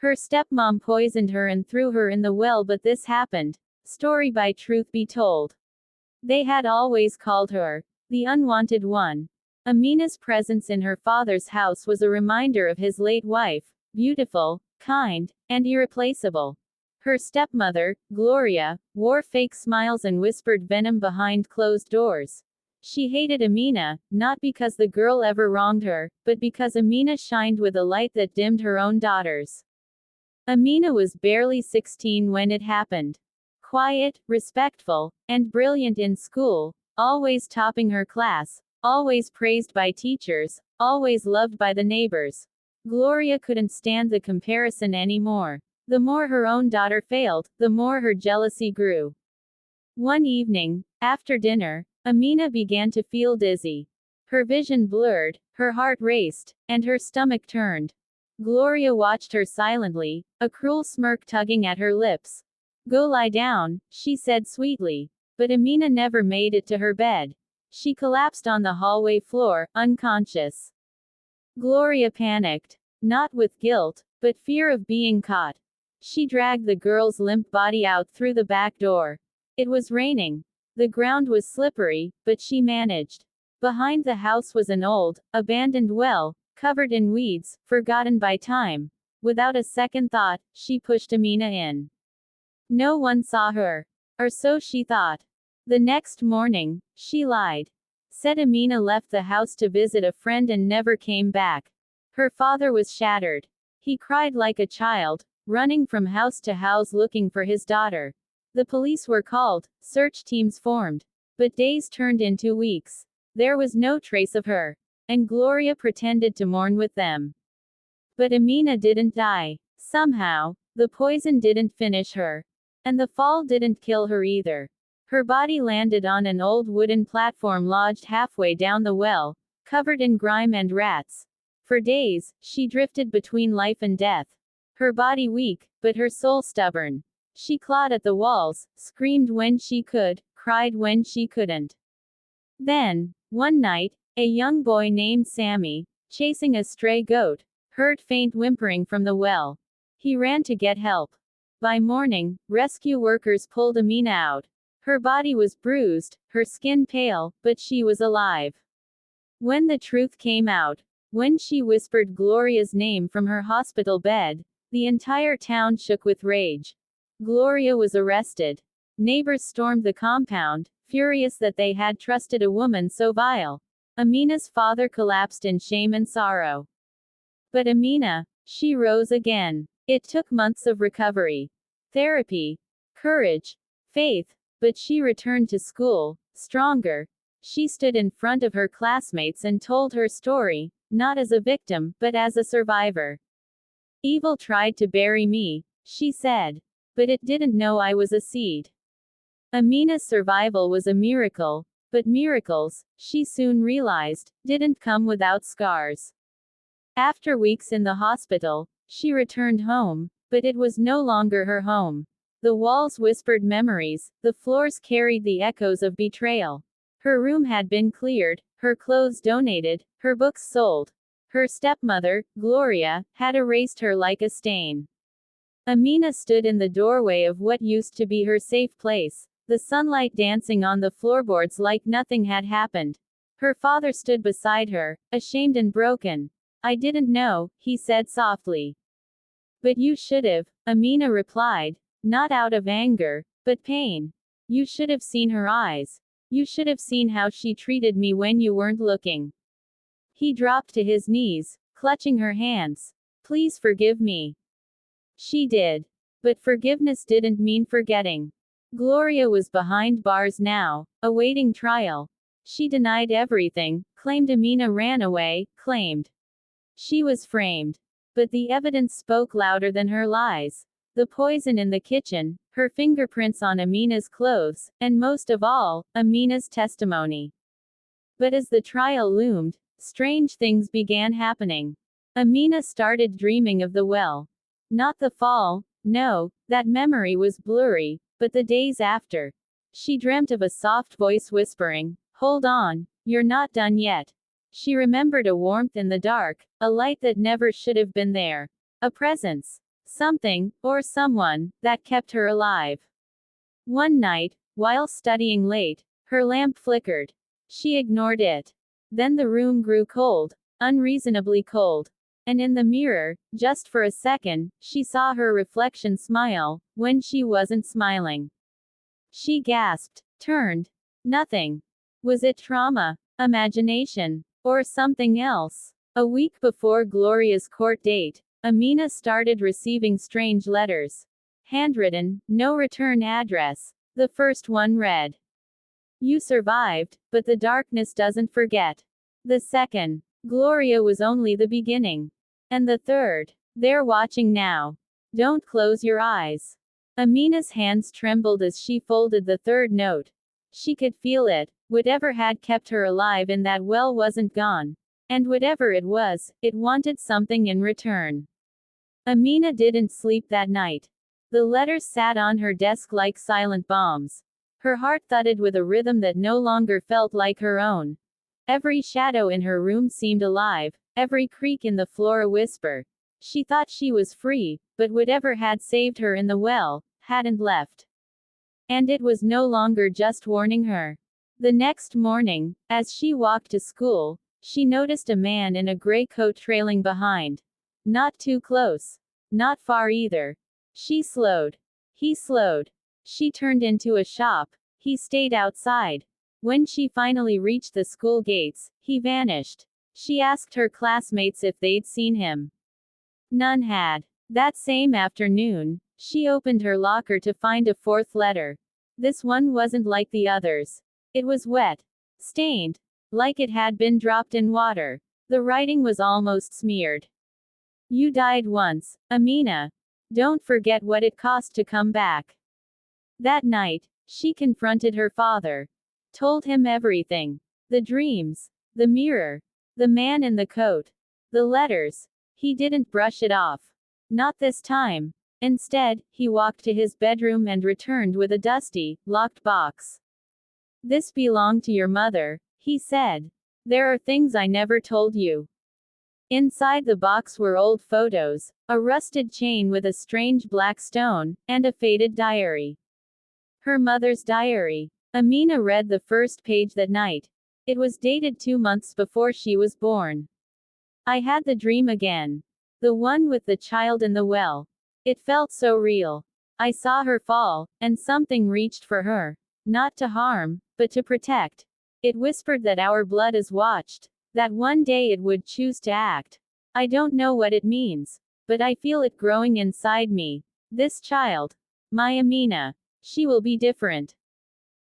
Her stepmom poisoned her and threw her in the well, but this happened. Story by Truth Be Told. They had always called her the unwanted one. Amina's presence in her father's house was a reminder of his late wife, beautiful, kind, and irreplaceable. Her stepmother, Gloria, wore fake smiles and whispered venom behind closed doors. She hated Amina, not because the girl ever wronged her, but because Amina shined with a light that dimmed her own daughters. Amina was barely 16 when it happened. Quiet, respectful, and brilliant in school, always topping her class, always praised by teachers, always loved by the neighbors. Gloria couldn't stand the comparison anymore. The more her own daughter failed, the more her jealousy grew. One evening, after dinner, Amina began to feel dizzy. Her vision blurred, her heart raced, and her stomach turned. Gloria watched her silently, a cruel smirk tugging at her lips. "Go lie down," she said sweetly. But Amina never made it to her bed. She collapsed on the hallway floor, unconscious. Gloria panicked. Not with guilt, but fear of being caught. She dragged the girl's limp body out through the back door. It was raining. The ground was slippery, but she managed. Behind the house was an old, abandoned well, covered in weeds, forgotten by time. Without a second thought, she pushed Amina in. No one saw her. Or so she thought. The next morning, she lied. Said Amina left the house to visit a friend and never came back. Her father was shattered. He cried like a child, running from house to house looking for his daughter. The police were called, search teams formed. But days turned into weeks. There was no trace of her. And Gloria pretended to mourn with them. But Amina didn't die. Somehow, the poison didn't finish her. And the fall didn't kill her either. Her body landed on an old wooden platform lodged halfway down the well, covered in grime and rats. For days, she drifted between life and death. Her body weak, but her soul stubborn. She clawed at the walls, screamed when she could, cried when she couldn't. Then, one night, a young boy named Sammy, chasing a stray goat, heard faint whimpering from the well. He ran to get help. By morning, rescue workers pulled Amina out. Her body was bruised, her skin pale, but she was alive. When the truth came out, when she whispered Gloria's name from her hospital bed, the entire town shook with rage. Gloria was arrested. Neighbors stormed the compound, furious that they had trusted a woman so vile. Amina's father collapsed in shame and sorrow. But Amina, she rose again. It took months of recovery, therapy, courage, faith, but she returned to school, stronger. She stood in front of her classmates and told her story, not as a victim, but as a survivor. "Evil tried to bury me," she said. "But it didn't know I was a seed." Amina's survival was a miracle, but miracles, she soon realized, didn't come without scars. After weeks in the hospital, she returned home, but it was no longer her home. The walls whispered memories, the floors carried the echoes of betrayal. Her room had been cleared, her clothes donated, her books sold. Her stepmother, Gloria, had erased her like a stain. Amina stood in the doorway of what used to be her safe place, the sunlight dancing on the floorboards like nothing had happened. Her father stood beside her, ashamed and broken. "I didn't know," he said softly. "But you should've," Amina replied, not out of anger, but pain. "You should have seen her eyes. You should have seen how she treated me when you weren't looking." He dropped to his knees, clutching her hands. "Please forgive me." She did. But forgiveness didn't mean forgetting. Gloria was behind bars now, awaiting trial. She denied everything, claimed Amina ran away, claimed she was framed. But the evidence spoke louder than her lies. The poison in the kitchen, her fingerprints on Amina's clothes, and most of all, Amina's testimony. But as the trial loomed, strange things began happening. Amina started dreaming of the well. Not the fall, no, that memory was blurry, but the days after. She dreamt of a soft voice whispering, "Hold on, you're not done yet." She remembered a warmth in the dark, a light that never should have been there. A presence. something, or someone, that kept her alive. One night, while studying late, her lamp flickered. She ignored it. Then the room grew cold, unreasonably cold. And in the mirror, just for a second, she saw her reflection smile, when she wasn't smiling. She gasped, turned. Nothing. Was it trauma, imagination, or something else? A week before Gloria's court date, Amina started receiving strange letters. Handwritten, no return address. The first one read, "You survived, but the darkness doesn't forget." The second, "Gloria was only the beginning." And the third, "They're watching now. Don't close your eyes." Amina's hands trembled as she folded the third note. She could feel it. Whatever had kept her alive in that well wasn't gone. And whatever it was, it wanted something in return. Amina didn't sleep that night. The letters sat on her desk like silent bombs. Her heart thudded with a rhythm that no longer felt like her own. Every shadow in her room seemed alive, every creak in the floor a whisper. She thought she was free, but whatever had saved her in the well, hadn't left. And it was no longer just warning her. The next morning, as she walked to school, she noticed a man in a gray coat trailing behind. Not too close. Not far either. She slowed. He slowed. She turned into a shop. He stayed outside. When she finally reached the school gates, he vanished. She asked her classmates if they'd seen him. None had. That same afternoon, she opened her locker to find a fourth letter. This one wasn't like the others. It was wet. Stained. Like it had been dropped in water. The writing was almost smeared. "You died once, Amina. Don't forget what it cost to come back." That night, she confronted her father. Told him everything. The dreams. The mirror. The man in the coat. The letters. He didn't brush it off. Not this time. Instead, he walked to his bedroom and returned with a dusty, locked box. "This belonged to your mother," he said. "There are things I never told you." Inside the box were old photos, a rusted chain with a strange black stone, and a faded diary. Her mother's diary. Amina read the first page that night. It was dated 2 months before she was born. "I had the dream again. The one with the child in the well. It felt so real. I saw her fall, and something reached for her. Not to harm, but to protect. It whispered that our blood is watched. That one day it would choose to act. I don't know what it means. But I feel it growing inside me. This child. My Amina. She will be different."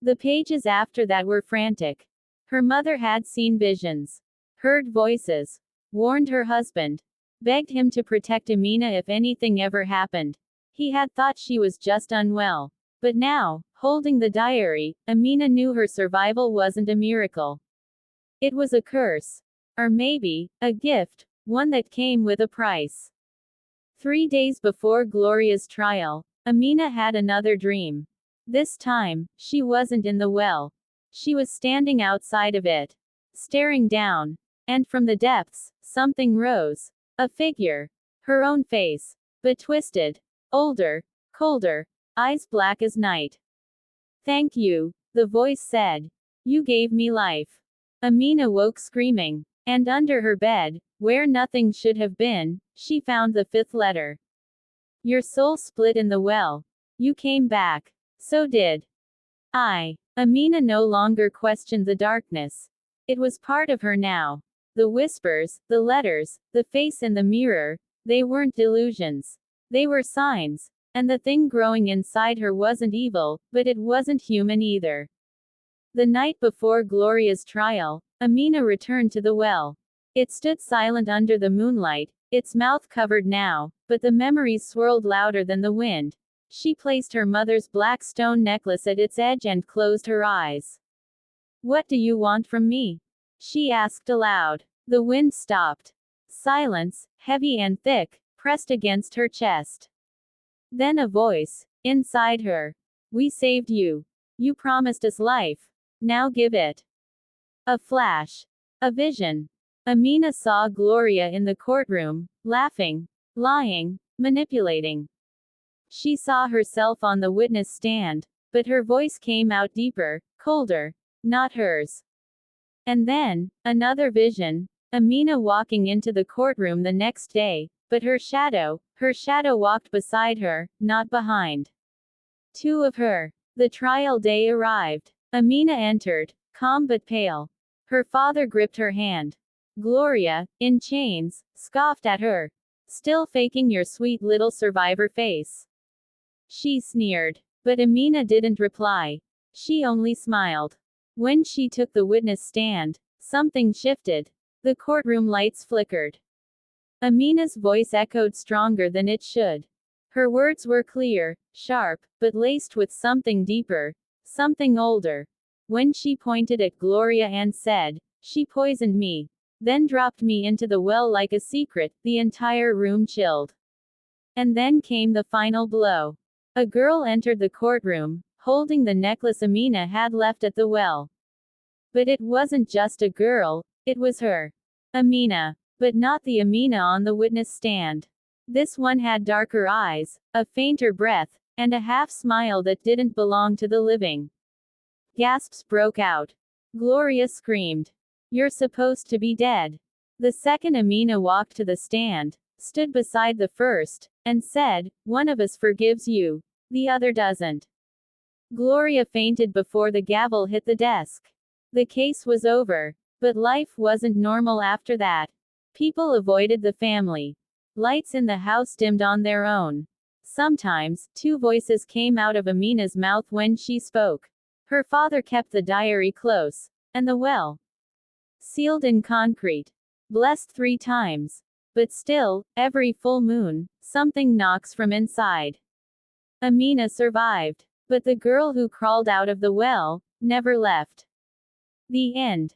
The pages after that were frantic. Her mother had seen visions. Heard voices. Warned her husband. Begged him to protect Amina if anything ever happened. He had thought she was just unwell. But now, holding the diary, Amina knew her survival wasn't a miracle. It was a curse. Or maybe, a gift, one that came with a price. 3 days before Gloria's trial, Amina had another dream. This time, she wasn't in the well. She was standing outside of it. Staring down. And from the depths, something rose. A figure. Her own face. But twisted. Older. Colder. Eyes black as night. "Thank you," the voice said. "You gave me life." Amina woke screaming. And under her bed, where nothing should have been, she found the 5th letter. "Your soul split in the well. You came back. So did I." Amina no longer questioned the darkness. It was part of her now. The whispers, the letters, the face in the mirror, they weren't delusions. They were signs. And the thing growing inside her wasn't evil, but it wasn't human either. The night before Gloria's trial, Amina returned to the well. It stood silent under the moonlight, its mouth covered now, but the memories swirled louder than the wind. She placed her mother's black stone necklace at its edge and closed her eyes. "What do you want from me?" she asked aloud. The wind stopped. Silence, heavy and thick, pressed against her chest. Then a voice, inside her. "We saved you. You promised us life. Now give it." A flash. A vision. Amina saw Gloria in the courtroom, laughing, lying, manipulating. She saw herself on the witness stand, but her voice came out deeper, colder, not hers. And then, another vision, Amina walking into the courtroom the next day, but her shadow walked beside her, not behind. Two of her. The trial day arrived. Amina entered, calm but pale. Her father gripped her hand. Gloria, in chains, scoffed at her. Still faking your sweet little survivor face. She sneered. But Amina didn't reply. She only smiled. When she took the witness stand, something shifted. The courtroom lights flickered. Amina's voice echoed stronger than it should. Her words were clear, sharp, but laced with something deeper, something older. When she pointed at Gloria and said, "She poisoned me, then dropped me into the well like a secret," the entire room chilled. And then came the final blow. A girl entered the courtroom, holding the necklace Amina had left at the well. But it wasn't just a girl, it was her. Amina. But not the Amina on the witness stand. This one had darker eyes, a fainter breath, and a half-smile that didn't belong to the living. Gasps broke out. Gloria screamed. "You're supposed to be dead." The second Amina walked to the stand, stood beside the first, and said, "One of us forgives you, the other doesn't." Gloria fainted before the gavel hit the desk. The case was over. But life wasn't normal after that. People avoided the family. Lights in the house dimmed on their own. Sometimes, two voices came out of Amina's mouth when she spoke. Her father kept the diary close. And the well. Sealed in concrete. Blessed 3 times. But still, every full moon, something knocks from inside. Amina survived. But the girl who crawled out of the well, never left. The end.